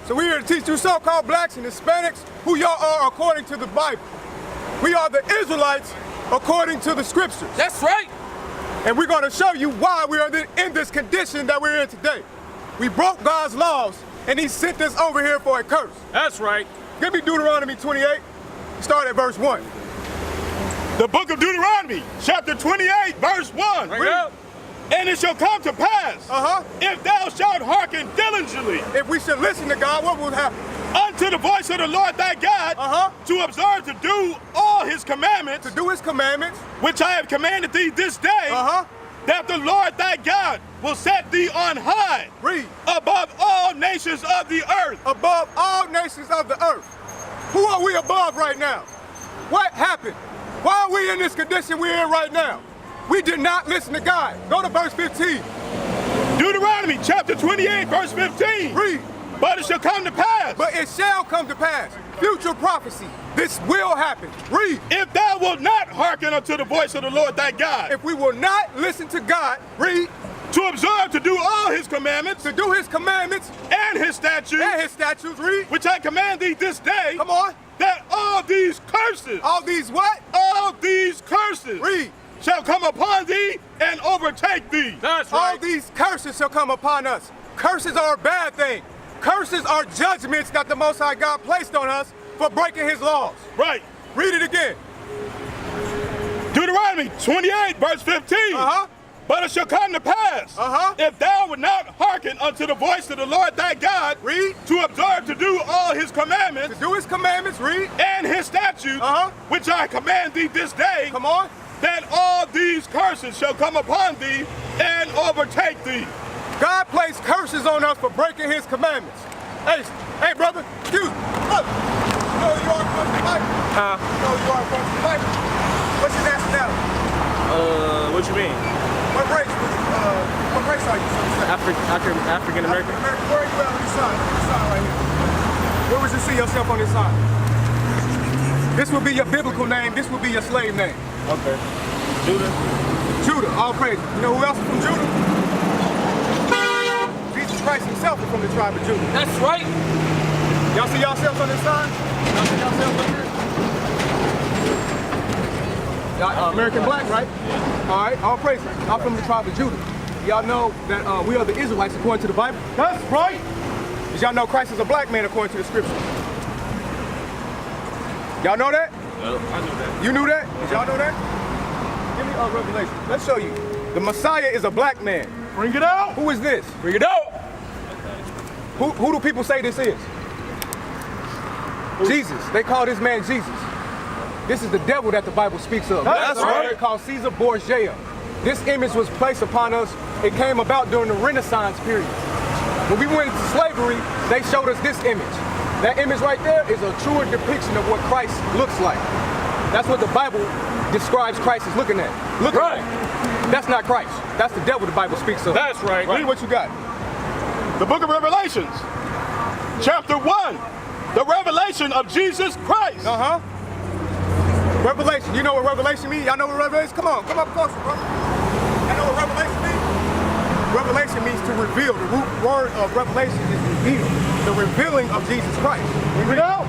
So we're here to teach you so-called blacks and Hispanics who y'all are according to the Bible. We are the Israelites according to the scriptures. That's right. And we're going to show you why we are in this condition that we're in today. We broke God's laws, and he sent us over here for a curse. That's right. Give me Deuteronomy 28, start at verse 1. The book of Deuteronomy, chapter 28, verse 1. Bring it up. And it shall come to pass, if thou shalt hearken diligently, If we should listen to God, what will happen? unto the voice of the Lord thy God, to observe to do all his commandments, To do his commandments, which I have commanded thee this day, that the Lord thy God will set thee on high, read, above all nations of the earth. above all nations of the earth. Who are we above right now? What happened? Why are we in this condition we're in right now? We did not listen to God. Go to verse 15. Deuteronomy chapter 28, verse 15. Read. But it shall come to pass, But it shall come to pass. Future prophecy. This will happen. Read. if thou wilt not hearken unto the voice of the Lord thy God, If we will not listen to God, read, to observe to do all his commandments to do his commandments and his statutes, and his statutes, read. which I command thee this day, Come on. that all these curses, All these what? all these curses Read. shall come upon thee and overtake thee. That's All right. these curses shall come upon us. Curses are a bad thing. Curses are judgments that the Most High God placed on us for breaking his laws. Right. Read it again. Deuteronomy 28, verse 15. But it shall come to pass, if thou would not hearken unto the voice of the Lord thy God, Read. to observe to do all his To commandments do his commandments, read. and his statutes, which I command thee this day, Come on. that all these curses shall come upon thee and overtake thee. God placed curses on us for breaking his commandments. Hey, brother, excuse me. Look, you know who you are according to the Bible? You know who you are according to the Bible? What's your nationality? What you mean? What race? What race are you? African American. American. Where are you at on this sign? This sign right here. Where would you see yourself on this sign? This would be your biblical name. This would be your slave name. Okay. Judah. Judah, all praise. You know who else is from Judah? Jesus Christ himself is from the tribe of Judah. That's right. Y'all see yourselves on this sign? Y'all see yourselves up here? Y'all American black, right? All right, all praise. I'm from the tribe of Judah. Y'all know that we are the Israelites according to the Bible? That's right. Did y'all know Christ is a black man according to the scripture? Y'all know that? I knew that. You knew that? Did y'all know that? Give me Revelation. Let's show you. The Messiah is a black man. Bring it out. Who is this? Bring it out. Who do people say this is? Jesus. They call this man Jesus. This is the devil that the Bible speaks of. That's right. It's called Caesar Borgia. This image was placed upon us. It came about during the Renaissance period. When we went into slavery, they showed us this image. That image right there is a truer depiction of what Christ looks like. That's what the Bible describes Christ as looking at. Look at that. That's not Christ. That's the devil the Bible speaks of. That's right. Read what you got. The book of Revelations, chapter 1, the revelation of Jesus Christ. Revelation. You know what revelation means? Y'all know what revelation? Come on, come up closer, bro. Y'all know what revelation means? Revelation means to reveal. The root word of revelation is reveal. The revealing of Jesus Christ. Bring it out.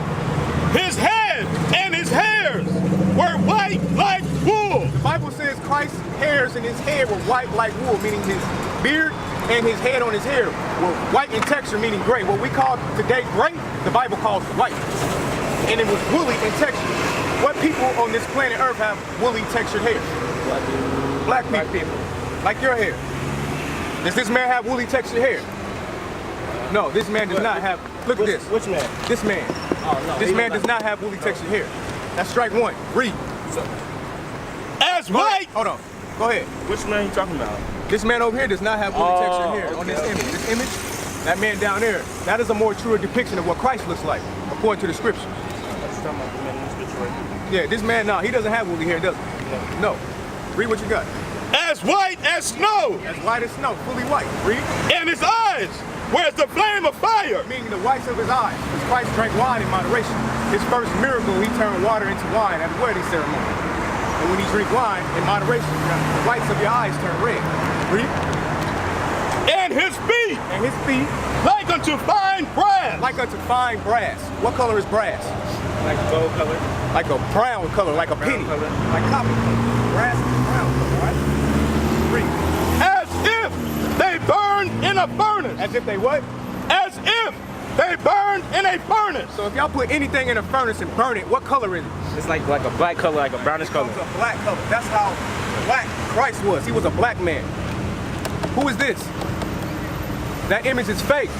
His head and his hairs were white like wool. The Bible says Christ's hairs and his hair were white like wool, meaning his beard and his head on his hair were white in texture, meaning gray. What we call today gray, the Bible calls white. And it was woolly in texture. What people on this planet Earth have woolly textured hair? Black people. Like your hair. Does this man have woolly textured hair? No, this man does not have. Look at this. Which man? This man. Oh, no, This man does not have woolly textured hair. That's strike one. Read. As white. Hold on. Go ahead. Which man you talking about? This man over here does not have woolly textured hair on this image. This image, that man down there, that is a more truer depiction of what Christ looks like, according to the scriptures. That's talking about the man in this picture right here. Yeah, this man, no, he doesn't have woolly hair, does he? No. Read what you got. As white as snow. As white as snow, fully white. Read. And his eyes were as the flame of fire. Meaning the whites of his eyes. Because Christ drank wine in moderation. His first miracle, he turned water into wine at a wedding ceremony. And when you drink wine in moderation, the whites of your eyes turn red. Read. And his feet And his feet like unto fine brass. brass. Like unto fine brass. What color is brass? Like gold color. Like a brown color, like a penny. color. Like copper. Brass is brown color, right? Read. As if they burned in a furnace. As if they what? As if they burned in a furnace. So if y'all put anything in a furnace and burn it, what color is it? It's like a black color, like a brownish color. It's a black color. That's how black Christ was. He was a black man. Who is this? That image is fake.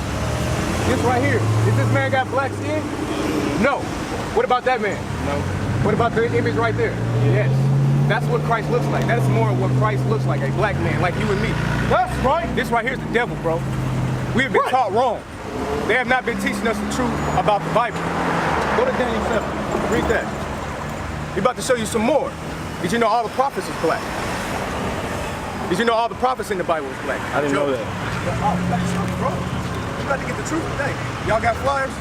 This right here. Is this man got black skin? No. What about that man? No. What about the image right there? Yes. That's what Christ looks like. That's more of what Christ looks like, a black man, like you and me. That's right. This right here is the devil, bro. We have been taught wrong. They have not been teaching us the truth about the Bible. Go to Daniel 7. Read that. We're about to show you some more. Did you know all the prophets is black? Did you know all the prophets in the Bible is black? I didn't know that. Oh, you got to show me, bro. You got to get the truth today. Y'all got flyers?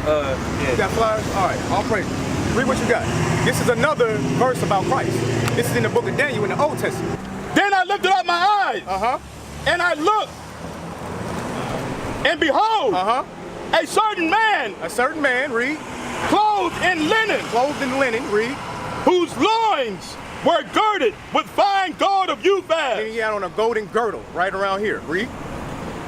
Yeah. You got flyers? All right, all praise. Read what you got. This is another verse about Christ. This is in the book of Daniel in the Old Testament. Then I lifted up my eyes. And I looked. And behold, a certain man. A certain man, read. Clothed in linen. Clothed in linen, read. Whose loins were girded with fine gold of And Uphaz. he had on a golden girdle right around here, read.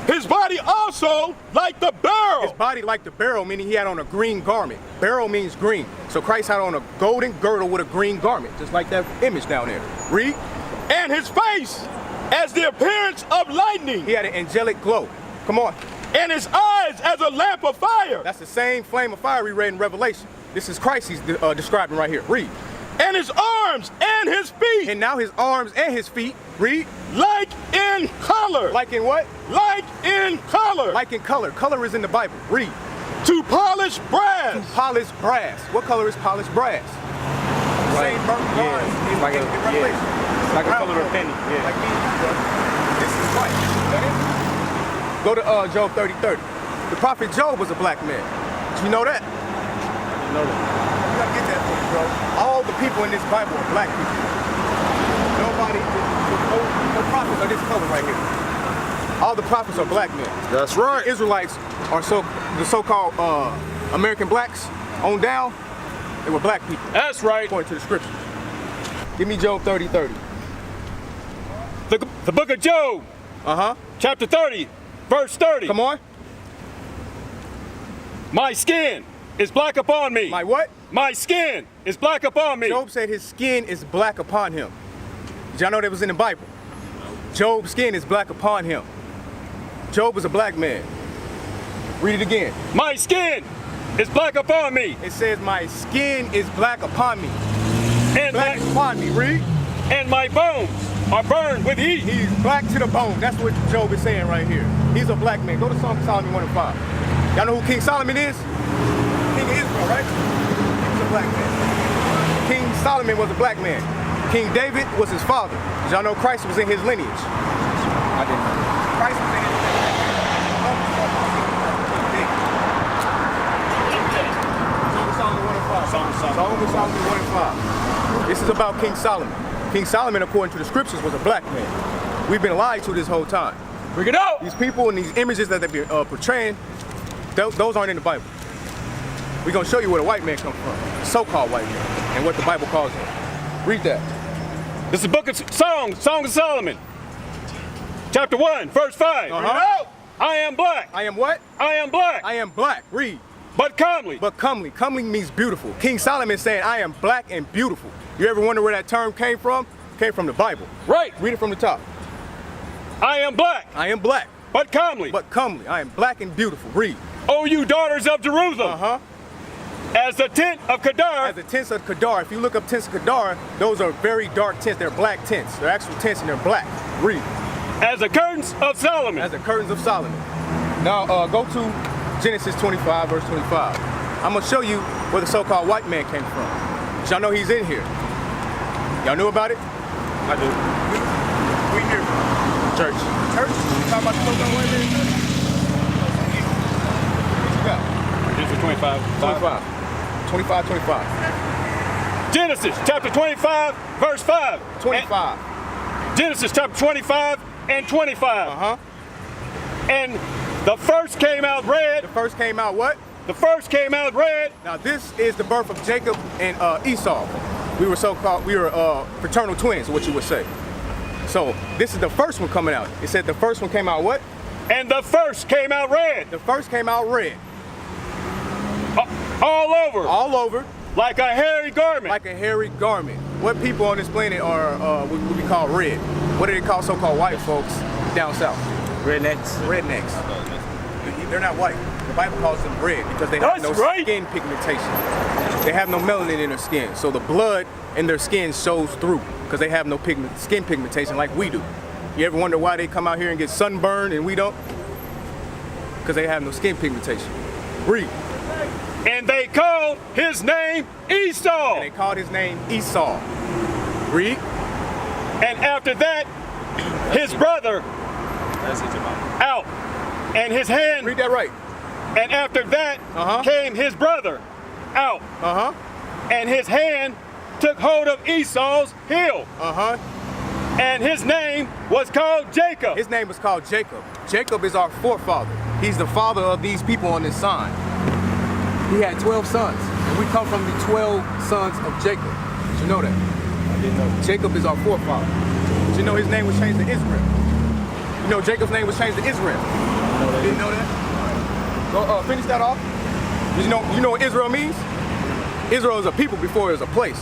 His body also like the beryl. His body like the beryl, meaning he had on a green garment. Beryl means green. So Christ had on a golden girdle with a green garment, just like that image down there. Read. And his face as the appearance of lightning. He had an angelic glow. Come on. And his eyes as a lamp of fire. That's the same flame of fire we read in Revelation. This is Christ he's describing right here. Read. And his arms and his feet. And now his arms and his feet, read. Like in color. Like in what? Like in color. Like in color. Color is in the Bible. Read. To polish brass. Polished brass. What color is polished brass? Same burnt bars in Revelation. Like a Brown color of penny. Yeah. Like me and you, brother. This is Christ. That is. Go to Job 30:30. The prophet Job was a black man. Did you know that? I didn't know that. You gotta get that for me, bro. All the people in this Bible are black people. Nobody, no prophets are this color right here. All the prophets are black men. That's right. Israelites are the so-called American blacks on down. They were black people, That's right. according to the scriptures. Give me Job 30:30. The book of Job, chapter 30, verse 30. Come on. My skin is black upon me. My what? My skin is black upon me. Job said his skin is black upon him. Did y'all know that was in the Bible? Job's skin is black upon him. Job was a black man. Read it again. My skin is black upon me. It says, my skin is black upon me. And Black my, upon me. Read. and my bones are burned with heat. He's black to the bone. That's what Job is saying right here. He's a black man. Go to Song of Solomon 1:5. Y'all know who King Solomon is? King of Israel, right? He was a black man. King Solomon was a black man. King David was his father. Did y'all know Christ was in his lineage? I didn't know that. Christ was in his lineage. Song of Solomon 1:5. Song of Solomon 1:5. This is about King Solomon. King Solomon, according to the scriptures, was a black man. We've been lied to this whole time. Bring it out. These people and these images that they've been portraying, those aren't in the Bible. We're going to show you where the white man comes from, so-called white man, and what the Bible calls him. Read that. This is the book of Song of Solomon, chapter 1, verse 5. Bring it out. I am black. I am what? I am black. I am black. Read. But comely. But comely. Comely means beautiful. King Solomon is saying, I am black and beautiful. You ever wonder where that term came from? It came from the Bible. Right. Read it from the top. I am black. I am black. But comely. But comely. I am black and beautiful. Read. O you daughters of Jerusalem. As the tent of Kedar. As the tents of Kedar. If you look up tents of Kedar, those are very dark tents. They're black tents. They're actual tents and they're black. Read. As the curtains of Solomon. As the curtains of Solomon. Now go to Genesis 25, verse 25. I'm going to show you where the so-called white man came from. Y'all know he's in here. Y'all knew about it? I do. We here. Church. Church? You talking about the so-called white man? What you got? Genesis 25. 25. Genesis chapter 25, verse 5. 25. Genesis chapter 25 and 25. And The first came out red. The first came out what? The first came out red. Now this is the birth of Jacob and Esau. We were fraternal twins, what you would say. So this is the first one coming out. It said the first one came out what? And the first came out red. The first came out red. All over. All over. Like a hairy garment. Like a hairy garment. What people on this planet are what we call red? What do they call so-called white folks down south? Rednecks. Rednecks. They're not white. The Bible calls them red because they have no skin pigmentation. They have no melanin in their skin. So the blood in their skin shows through because they have no skin pigmentation like we do. You ever wonder why they come out here and get sunburned and we don't? Because they have no skin pigmentation. Read. And they called his name Esau. And they called his name Esau. Read. And after that, his brother out. And his hand. Read that right. And after that came his brother out. And his hand took hold of Esau's heel. And his name was called Jacob. His name was called Jacob. Jacob is our forefather. He's the father of these people on this sign. He had 12 sons, and we come from the 12 sons of Jacob. Did you know that? I didn't know that. Jacob is our forefather. Did you know his name was changed to Israel? You know Jacob's name was changed to Israel. You didn't know that? Go finish that off. Did you know what Israel means? Israel is a people before it was a place.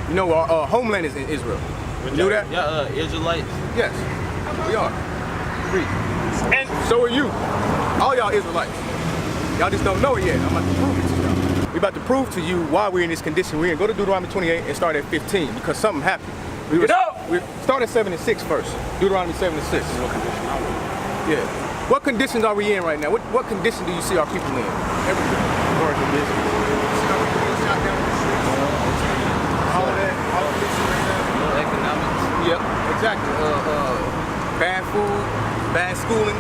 You know our homeland is in Israel. You knew that? Yeah, Israelites. Yes, we are. Read. And so are you. All y'all Israelites. Y'all just don't know it yet. I'm about to prove it to y'all. We about to prove to you why we're in this condition. We're gonna go to Deuteronomy 28 and start at 15 because something happened. We start at 7 and 6 first. Deuteronomy 7 and 6. Yeah. What conditions are we in right now? What condition do you see our people in? Everything. All that. All of this right now. Economics. Yep. Exactly. Bad food, bad schooling.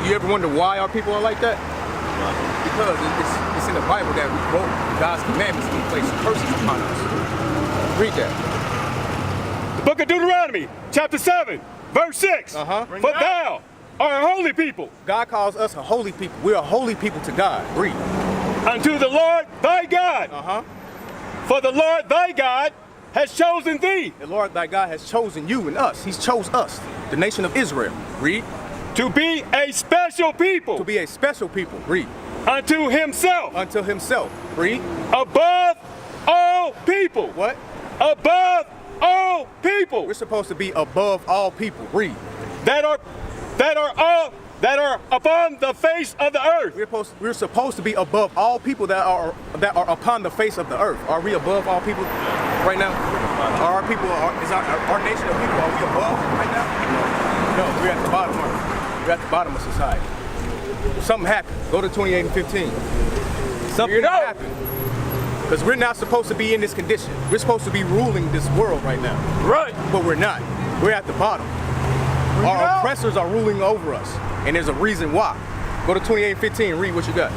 You ever wonder why our people are like that? Because it's in the Bible that we broke God's commandments and placed curses upon us. Read that. the book of Deuteronomy, chapter 7, verse 6. For thou art a holy people. God calls us a holy people. We're a holy people to God. Read. Unto the Lord thy God. For the Lord thy God has chosen thee. The Lord thy God has chosen you and us. He's chose us, the nation of Israel. Read. To be a special people. To be a special people. Read. Unto himself. Unto himself. Read. Above all people. What? Above all people. We're supposed to be above all people. Read. That are upon the face of the earth. We're supposed to be above all people that are upon the face of the earth. Are we above all people right now? Are our people? Is our nation of people? Are we above right now? No, we're at the bottom. We're at the bottom of society. Something happened. Go to 28 and 15. Something happened. Because we're not supposed to be in this condition. We're supposed to be ruling this world right now. Right. But we're not. We're at the bottom. Our oppressors are ruling over us. And there's a reason why. Go to 28 and 15. Read what you got.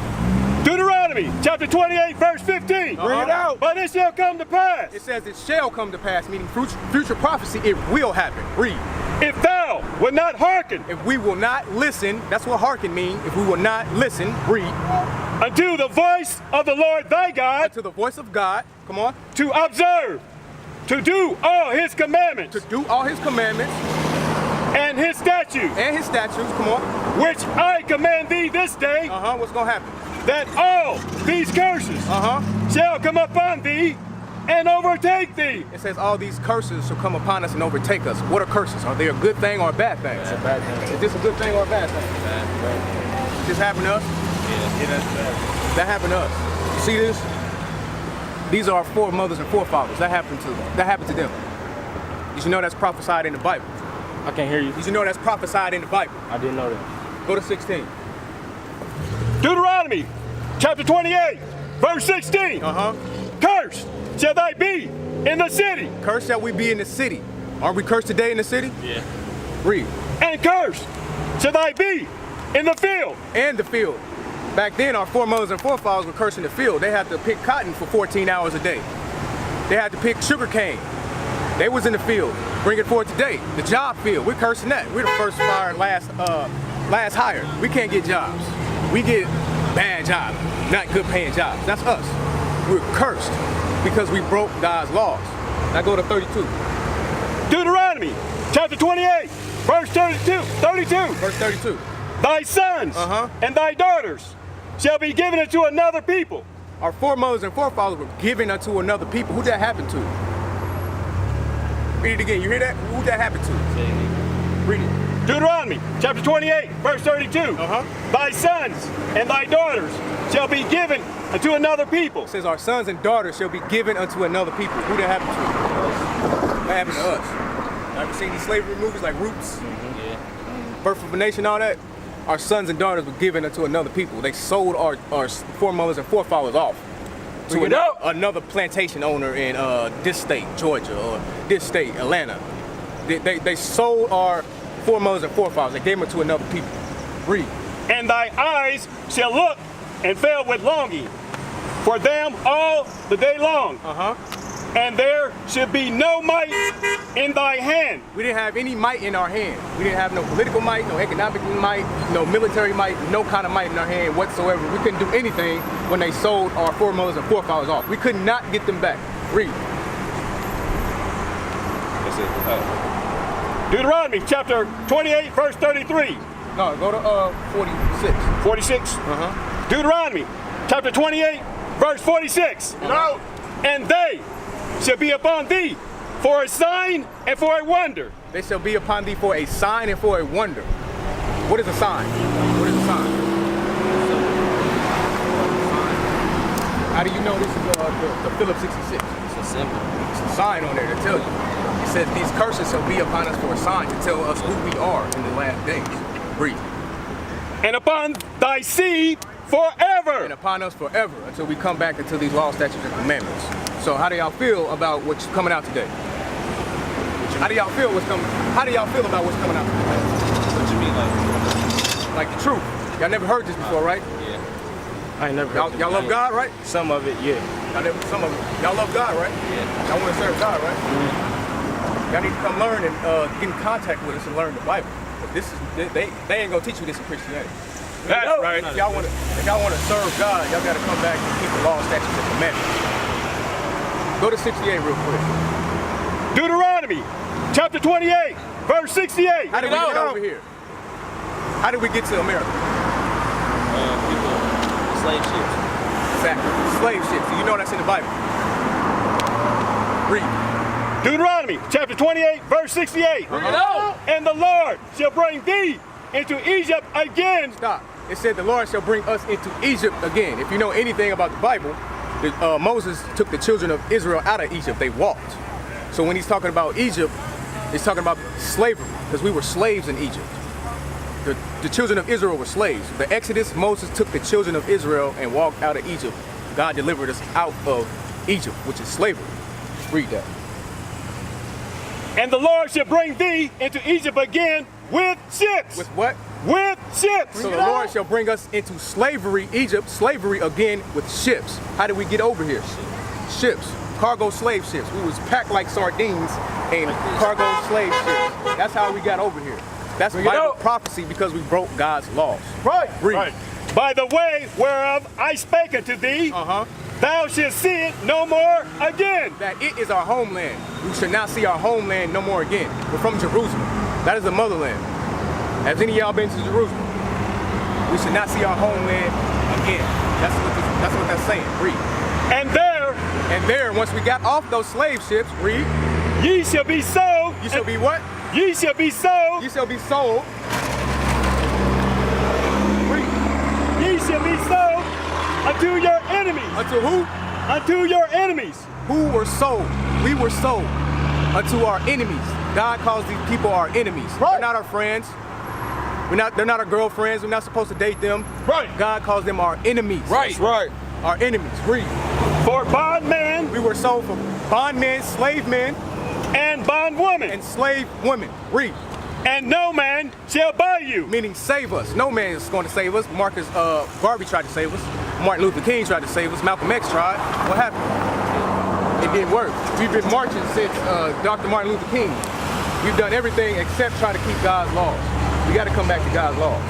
Deuteronomy chapter 28 verse 15. Bring it out. But it shall come to pass. It says it shall come to pass, meaning future prophecy, it will happen. Read. If thou wilt not hearken. If we will not listen, that's what hearken means. If we will not listen, read. Unto the voice of the Lord thy God. Unto the voice of God. Come on. To observe. To do all his commandments. To do all his commandments. And his statutes. And his statutes. Come on. Which I command thee this day. What's going to happen? That all these curses shall come upon thee and overtake thee. It says all these curses shall come upon us and overtake us. What are curses? Are they a good thing or a bad thing? It's a bad thing. Is this a good thing or a bad thing? Bad. Did this happen to us? Yeah, that's bad. That happened to us. You see this? These are our foremothers and forefathers. That happened to them. Did you know that's prophesied in the Bible? I can't hear you. Did you know that's prophesied in the Bible? I didn't know that. Go to 16. Deuteronomy chapter 28 verse 16. Cursed shall thy be in the city. Cursed shall we be in the city. Aren't we cursed today in the city? Yeah. Read. And cursed shall thy be in the field. And the field. Back then, our foremothers and forefathers were cursed in the field. They had to pick cotton for 14 hours a day. They had to pick sugar cane. They was in the field. Bring it forward today. The job field. We're cursing that. We're the first fire and last last hire. We can't get jobs. We get bad jobs, not good paying jobs. That's us. We're cursed because we broke God's laws. Now go to 32. Deuteronomy chapter 28, verse 32. Verse 32. Thy sons and thy daughters shall be given unto another people. Our foremothers and forefathers were given unto another people. Who that happened to? Read it again. You hear that? Who that happened to? Read it. Deuteronomy chapter 28, verse 32. Thy sons and thy daughters shall be given unto another people. It says our sons and daughters shall be given unto another people. Who that happened to? That happened to us. Ever seen these slavery movies like Roots? Yeah. Birth of a Nation, all that? Our sons and daughters were given unto another people. They sold our foremothers and forefathers off to another plantation owner in this state, Georgia, or this state, Atlanta. They sold our foremothers and forefathers. They gave them to another people. Read. And thy eyes shall look and fail with longing for them all the day long. And there should be no might in thy hand. We didn't have any might in our hand. We didn't have no political might, no economic might, no military might, no kind of might in our hand whatsoever. We couldn't do anything when they sold our foremothers and forefathers off. We could not get them back. Read. That's it. Deuteronomy chapter 28, verse 33. No, go to 46. 46. Deuteronomy chapter 28, verse 46. And they shall be upon thee for a sign and for a wonder. They shall be upon thee for a sign and for a wonder. What is a sign? What is a sign? How do you know this is the Philip 66? It's a symbol. It's a sign on there to tell you. It says these curses shall be upon us for a sign to tell us who we are in the last days. Read. And upon thy seed forever. And upon us forever until we come back into these law, statutes, and commandments. So how do y'all feel about what's coming out today? How do y'all feel about what's coming out today? What you mean, Like the truth. Y'all never heard this before, right? Yeah. I ain't never heard Y'all love God, right? some of it, yeah. Y'all love God, right? Yeah. Y'all want to serve God, right? Y'all need to come learn and get in contact with us and learn the Bible. But this is they ain't gonna teach you this in Christianity. That's right. If y'all want to serve God, y'all got to come back and keep the law, statutes, and commandments. Go to 68 real quick. Deuteronomy chapter 28, verse 68. How did we get over here? How did we get to America? People, slave ships. Exactly. Slave ships. You know that's in the Bible. Read. Deuteronomy chapter 28, verse 68. And the Lord shall bring thee into Egypt again. Stop. It said the Lord shall bring us into Egypt again. If you know anything about the Bible, Moses took the children of Israel out of Egypt. They walked. So when he's talking about Egypt, he's talking about slavery, because we were slaves in Egypt. The children of Israel were slaves. The Exodus, Moses took the children of Israel and walked out of Egypt. God delivered us out of Egypt, which is slavery. Read that. And the Lord shall bring thee into Egypt again with ships. With what? With ships. So the Lord shall bring us into slavery, Egypt, slavery again with ships. How did we get over here? Ships. Cargo slave ships. We was packed like sardines in cargo slave ships. That's how we got over here. That's Bible prophecy because we broke God's laws. Right. Read. Right. By the way whereof I spake unto thee, thou shalt see it no more again. That it is our homeland. We shall not see our homeland no more again. We're from Jerusalem. That is the motherland. Has any of y'all been to Jerusalem? We should not see our homeland again. That's what that's saying. Read. And there, once we got off those slave ships, read. Ye shall be sold. You shall be what? Ye shall be sold. You shall be sold. Read. Ye shall be sold unto your enemies. Unto who? Unto your enemies. Who were sold? We were sold unto our enemies. God calls these people our enemies. Right. They're not our friends. They're not our girlfriends. We're not supposed to date them. Right. God calls them our enemies. Right. Our enemies. Read. For bondmen. We were sold for bondmen, slave men, and bondwomen. and slave women. Read. And no man shall buy you. Meaning save us. No man is going to save us. Marcus Garvey tried to save us. Martin Luther King tried to save us. Malcolm X tried. What happened? It didn't work. We've been marching since Dr. Martin Luther King. We've done everything except try to keep God's laws. We got to come back to God's laws.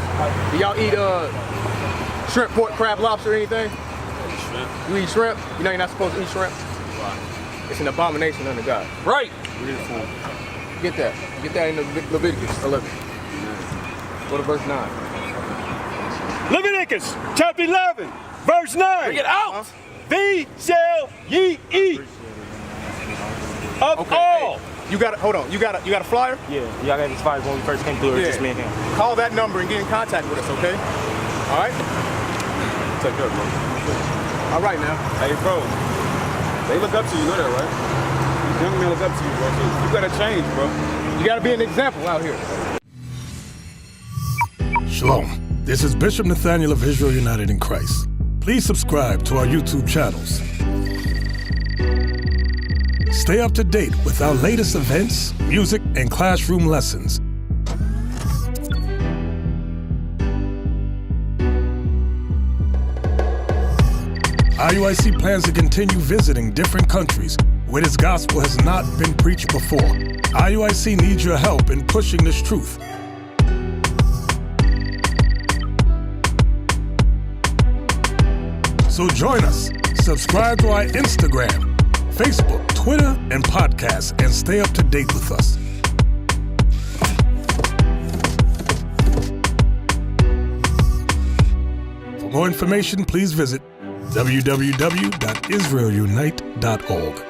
Do y'all eat shrimp, pork, crab, lobster, or anything? Shrimp. You eat shrimp? You know you're not supposed to eat shrimp? Why? It's an abomination unto God. Right. Beautiful. Get that. Get that in Leviticus 11. Go to verse 9. Leviticus chapter 11, verse 9. Get out! These shall ye eat of all. Hey, you got hold on. You got a flyer? Yeah, y'all got this fight when we first came through. It was just me and him. Call that number and get in contact with us, okay? All right? Take care, bro. All right now. Hey, bro. They look up to you, you know that, right? These young men look up to you, bro. So you gotta change, bro. You got to be an example out here. Shalom. This is Bishop Nathaniel of Israel United in Christ. Please subscribe to our YouTube channels. Stay up to date with our latest events, music, and classroom lessons. IUIC plans to continue visiting different countries where this gospel has not been preached before. IUIC needs your help in pushing this truth. So join us, subscribe to our Instagram, Facebook, Twitter, and podcasts, and stay up to date with us. For more information, please visit www.israelunite.org.